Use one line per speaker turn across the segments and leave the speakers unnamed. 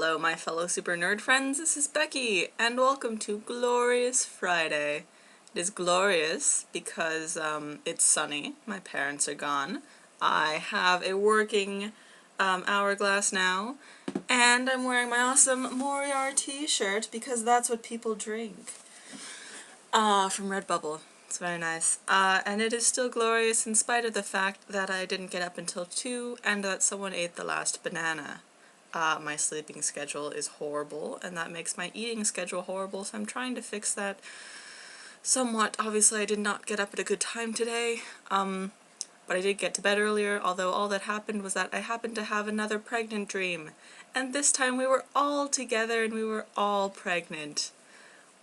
Hello my fellow super nerd friends, this is Becky, and welcome to Glorious Friday. It is glorious because it's sunny, my parents are gone, I have a working hourglass now, and I'm wearing my awesome Moriarty shirt because that's what people drink. From Redbubble. It's very nice. And it is still glorious in spite of the fact that I didn't get up until 2 and that someone ate the last banana. My sleeping schedule is horrible, and that makes my eating schedule horrible, so I'm trying to fix that somewhat. Obviously, I did not get up at a good time today, but I did get to bed earlier, although all that happened was that I happened to have another pregnant dream. And this time we were all together and we were all pregnant.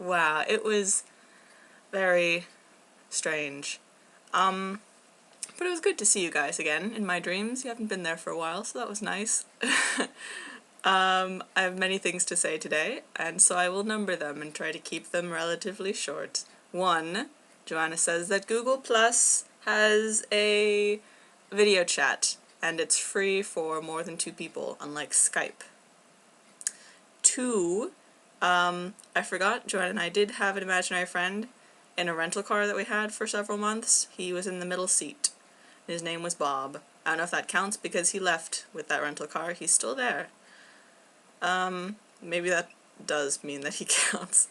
Wow, it was very strange. But it was good to see you guys again in my dreams. You haven't been there for a while, so that was nice. I have many things to say today, and so I will number them and try to keep them relatively short. 1, Joanna says that Google Plus has a video chat, and it's free for more than 2 people, unlike Skype. 2, I forgot, Joanna and I did have an imaginary friend in a rental car that we had for several months. He was in the middle seat. His name was Bob. I don't know if that counts because he left with that rental car. He's still there. Maybe that does mean that he counts.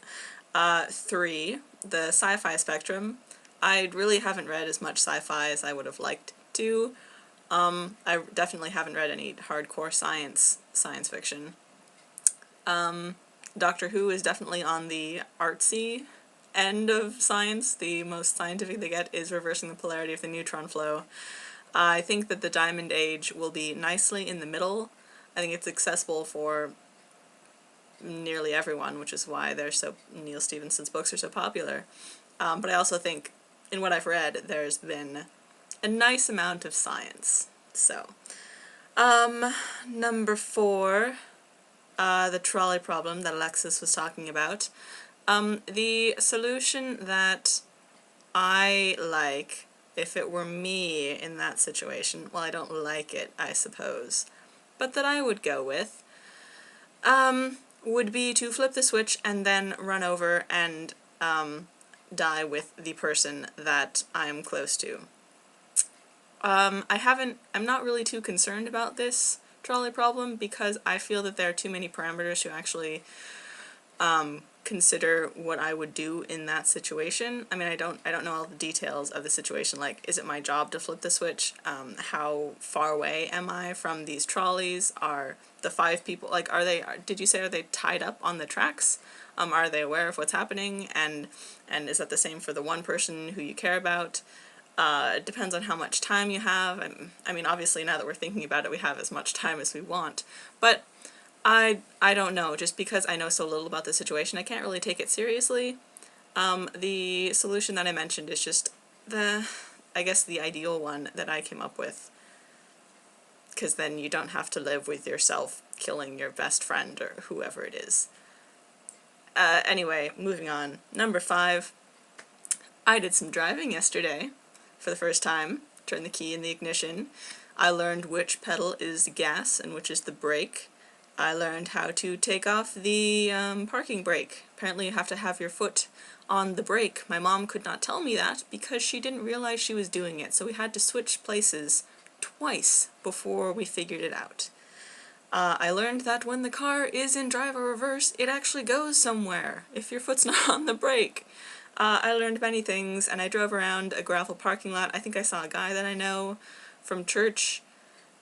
3, the sci-fi spectrum. I really haven't read as much sci-fi as I would have liked to. I definitely haven't read any hardcore science fiction. Doctor Who is definitely on the artsy end of science. The most scientific they get is reversing the polarity of the neutron flow. I think that the Diamond Age will be nicely in the middle. I think it's accessible for nearly everyone, which is why Neil Stephenson's books are so popular. But I also think, in what I've read, there's been a nice amount of science. So, number 4, the trolley problem that Alexis was talking about. The solution that I like, if it were me in that situation, well, I don't like it, I suppose, but that I would go with, would be to flip the switch and then run over and die with the person that I'm close to. I'm not really too concerned about this trolley problem because I feel that there are too many parameters to actually consider what I would do in that situation. I mean, I don't know all the details of the situation, like, is it my job to flip the switch? How far away am I from these trolleys? Are the 5 people, like, did you say, are they tied up on the tracks? Are they aware of what's happening? And is that the same for the one person who you care about? It depends on how much time you have. I mean, obviously, now that we're thinking about it, we have as much time as we want, but I don't know, just because I know so little about the situation, I can't really take it seriously. The solution that I mentioned is just I guess the ideal one that I came up with, because then you don't have to live with yourself killing your best friend or whoever it is. Anyway, moving on. Number 5, I did some driving yesterday for the first time. Turned the key in the ignition. I learned which pedal is the gas and which is the brake. I learned how to take off the parking brake. Apparently you have to have your foot on the brake. My mom could not tell me that because she didn't realize she was doing it, so we had to switch places twice before we figured it out. I learned that when the car is in driver reverse, it actually goes somewhere if your foot's not on the brake. I learned many things, and I drove around a gravel parking lot. I think I saw a guy that I know from church.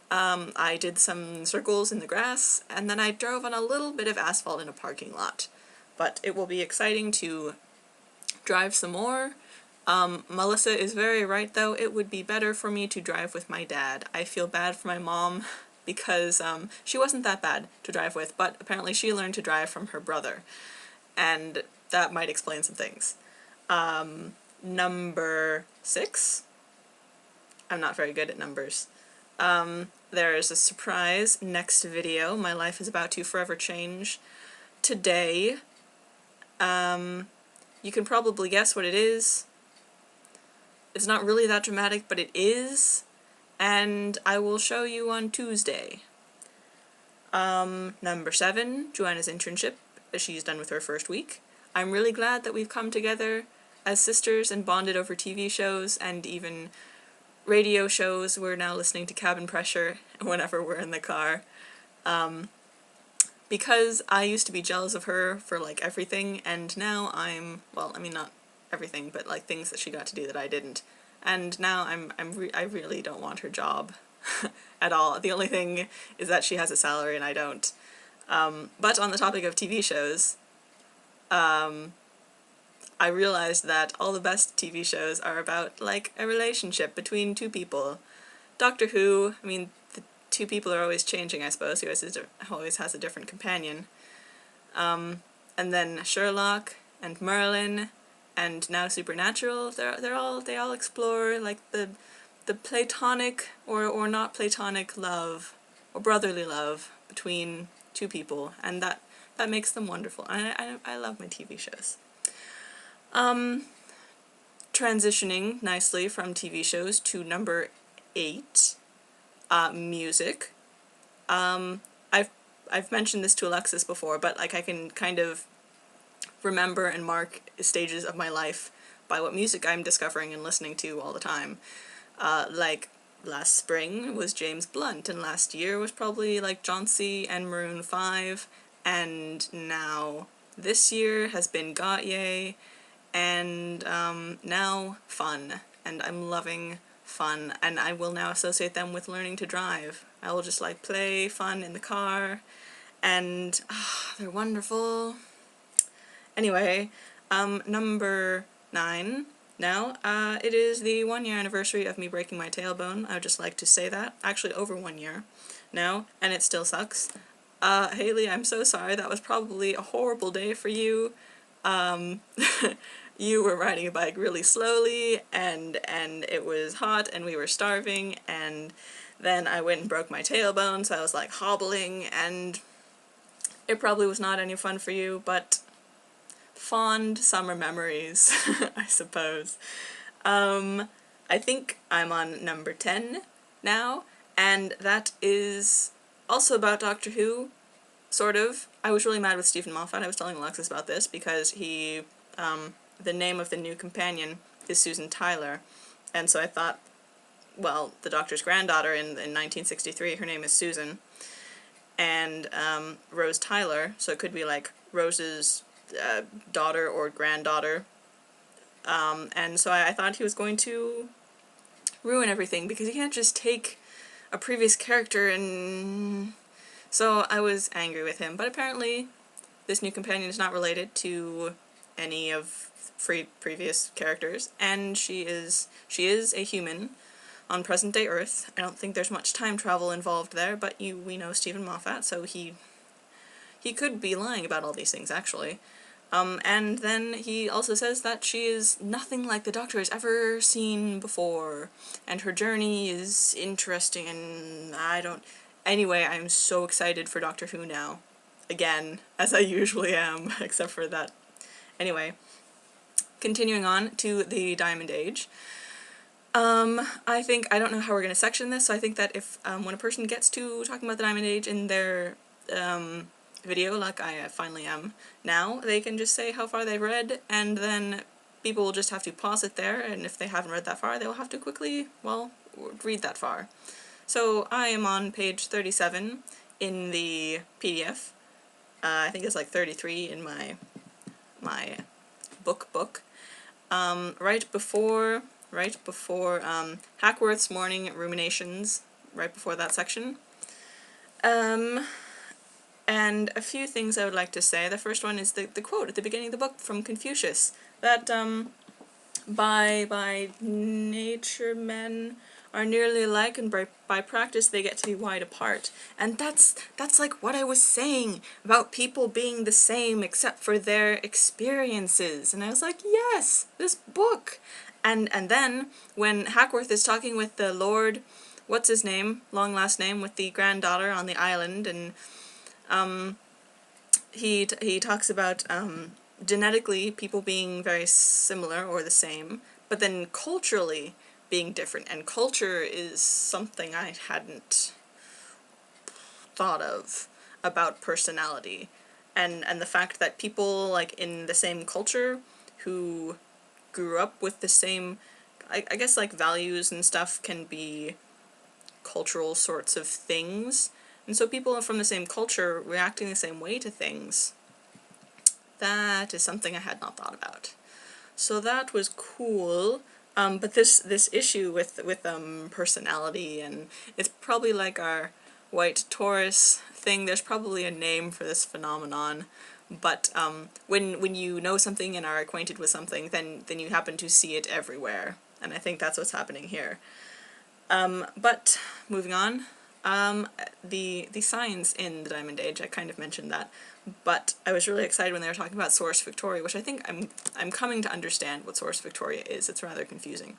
I did some circles in the grass, and then I drove on a little bit of asphalt in a parking lot. But it will be exciting to drive some more. Melissa is very right, though. It would be better for me to drive with my dad. I feel bad for my mom because she wasn't that bad to drive with, but apparently she learned to drive from her brother, and that might explain some things. Number 6. I'm not very good at numbers. There is a surprise next video. My life is about to forever change today. You can probably guess what it is. It's not really that dramatic, but it is, and I will show you on Tuesday. Number 7, Joanna's internship. She's done with her first week. I'm really glad that we've come together as sisters and bonded over TV shows and even radio shows. We're now listening to Cabin Pressure whenever we're in the car. Because I used to be jealous of her for like everything, and now I'm, well, I mean not everything, but like things that she got to do that I didn't. And now I really don't want her job at all. The only thing is that she has a salary and I don't. But on the topic of TV shows, I realized that all the best TV shows are about like a relationship between two people. Doctor Who, I mean, the two people are always changing, I suppose. He always has a different companion. And then Sherlock and Merlin and now Supernatural. They all explore like the platonic or not platonic love or brotherly love between two people, and that makes them wonderful. I love my TV shows. Transitioning nicely from TV shows to number 8, music. I've mentioned this to Alexis before, but like I can kind of remember and mark stages of my life by what music I'm discovering and listening to all the time. Like last spring was James Blunt, and last year was probably like Johnsy and Maroon 5, and now this year has been Gautier, and now Fun, and I'm loving Fun, and I will now associate them with learning to drive. I will just like play Fun in the car, and they're wonderful. Anyway, number 9 now, it is the 1-year anniversary of me breaking my tailbone. I would just like to say that. Actually, over 1 year now, and it still sucks. Haley, I'm so sorry. That was probably a horrible day for you. You were riding a bike really slowly, and it was hot, and we were starving, and then I went and broke my tailbone, so I was like hobbling, and it probably was not any fun for you, but fond summer memories, I suppose. I think I'm on number 10 now, and that is also about Doctor Who, sort of. I was really mad with Stephen Moffat. I was telling Alexis about this because he, the name of the new companion is Susan Tyler, and so I thought, well, the Doctor's granddaughter in 1963, her name is Susan, and Rose Tyler, so it could be like Rose's daughter or granddaughter, and so I thought he was going to ruin everything, because you can't just take a previous character and... So I was angry with him, but apparently this new companion is not related to any of previous characters, and she is a human on present-day Earth. I don't think there's much time travel involved there, but we know Stephen Moffat, so he could be lying about all these things, actually. And then he also says that she is nothing like the Doctor has ever seen before, and her journey is interesting, and Anyway, I'm so excited for Doctor Who now. Again, as I usually am, except for that. Anyway, continuing on to the Diamond Age. I don't know how we're going to section this, so I think that if, when a person gets to talking about the Diamond Age in their, video, like I finally am now, they can just say how far they've read, and then people will just have to pause it there, and if they haven't read that far, they will have to quickly, well, read that far. So I am on page 37 in the PDF. I think it's like 33 in my book. Right before Hackworth's Morning Ruminations, right before that section. And a few things I would like to say. The first one is the quote at the beginning of the book from Confucius, that by nature men are nearly alike, and by practice they get to be wide apart. And that's like what I was saying about people being the same except for their experiences. And I was like, yes, this book. And then when Hackworth is talking with the Lord, what's his name, long last name, with the granddaughter on the island, and he talks about genetically people being very similar or the same, but then culturally being different, and culture is something I hadn't thought of. about personality, and the fact that people like in the same culture who grew up with the same, I guess like values and stuff can be cultural sorts of things, and so people from the same culture reacting the same way to things, that is something I had not thought about. So that was cool. But this issue with personality, and it's probably like our white Taurus thing. There's probably a name for this phenomenon, but when you know something and are acquainted with something, then you happen to see it everywhere, and I think that's what's happening here. But moving on, the signs in the Diamond Age, I kind of mentioned that, but I was really excited when they were talking about Source Victoria, which I think I'm coming to understand what Source Victoria is. It's rather confusing.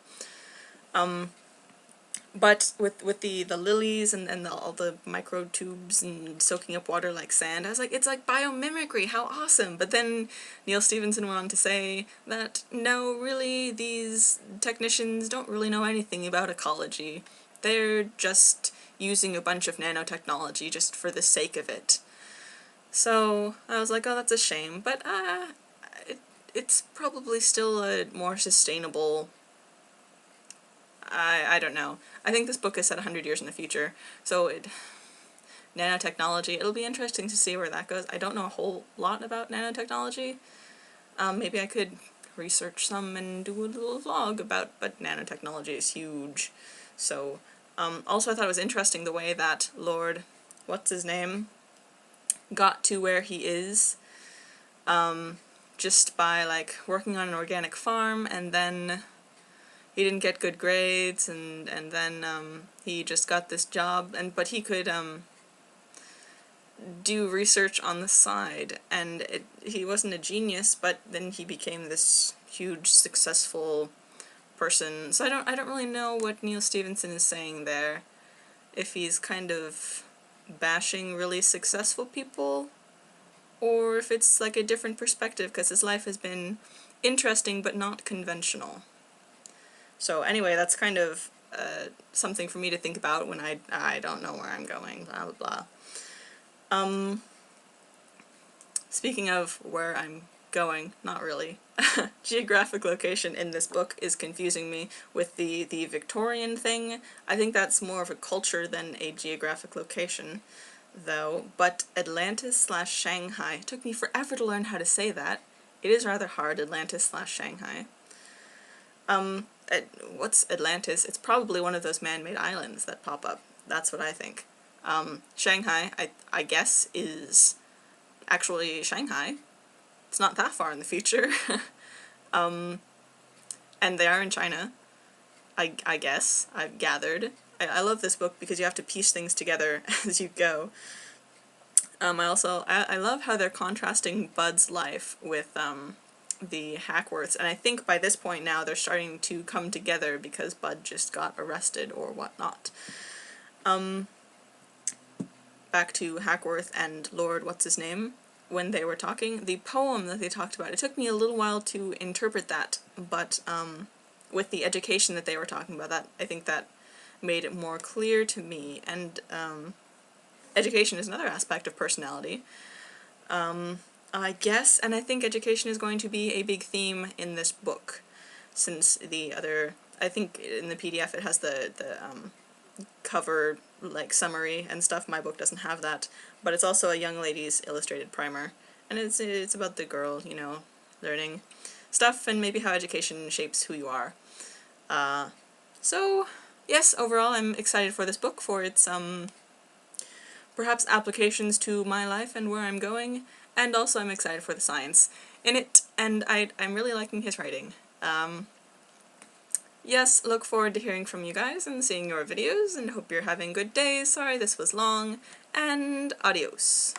But with the lilies and all the microtubes and soaking up water like sand, I was like, it's like biomimicry, how awesome! But then Neil Stephenson went on to say that, no, really, these technicians don't really know anything about ecology. They're just using a bunch of nanotechnology just for the sake of it. So I was like, oh, that's a shame, but it's probably still a more sustainable... I don't know. I think this book is set 100 years in the future, so nanotechnology, it'll be interesting to see where that goes. I don't know a whole lot about nanotechnology. Maybe I could research some and do a little vlog about, but nanotechnology is huge. So, also I thought it was interesting the way that Lord, what's his name, got to where he is, just by, like, working on an organic farm, and then he didn't get good grades, and then he just got this job, but he could do research on the side, and he wasn't a genius, but then he became this huge successful person. So I don't really know what Neil Stephenson is saying there, if he's kind of bashing really successful people, or if it's like a different perspective, because his life has been interesting but not conventional. So anyway, that's kind of something for me to think about when I don't know where I'm going, blah blah blah. Speaking of where I'm going, not really. Geographic location in this book is confusing me with the Victorian thing. I think that's more of a culture than a geographic location, though. But Atlantis/Shanghai, it took me forever to learn how to say that. It is rather hard, Atlantis/Shanghai. What's Atlantis? It's probably one of those man-made islands that pop up. That's what I think. Shanghai, I guess, is actually Shanghai. It's not that far in the future. And they are in China, I guess, I've gathered. I love this book because you have to piece things together as you go. I love how they're contrasting Bud's life with, the Hackworths, and I think by this point now they're starting to come together because Bud just got arrested or whatnot. Back to Hackworth and Lord what's-his-name, when they were talking, the poem that they talked about, it took me a little while to interpret that, but with the education that they were talking about, that I think that made it more clear to me, and education is another aspect of personality. I guess, and I think education is going to be a big theme in this book, since the other, I think in the PDF it has the cover, like, summary and stuff. My book doesn't have that, but it's also a young lady's illustrated primer, and it's about the girl, you know, learning stuff, and maybe how education shapes who you are. So, yes, overall I'm excited for this book, for its, perhaps applications to my life and where I'm going, and also I'm excited for the science in it, and I'm really liking his writing. Yes, look forward to hearing from you guys and seeing your videos, and hope you're having good days. Sorry this was long, and adios.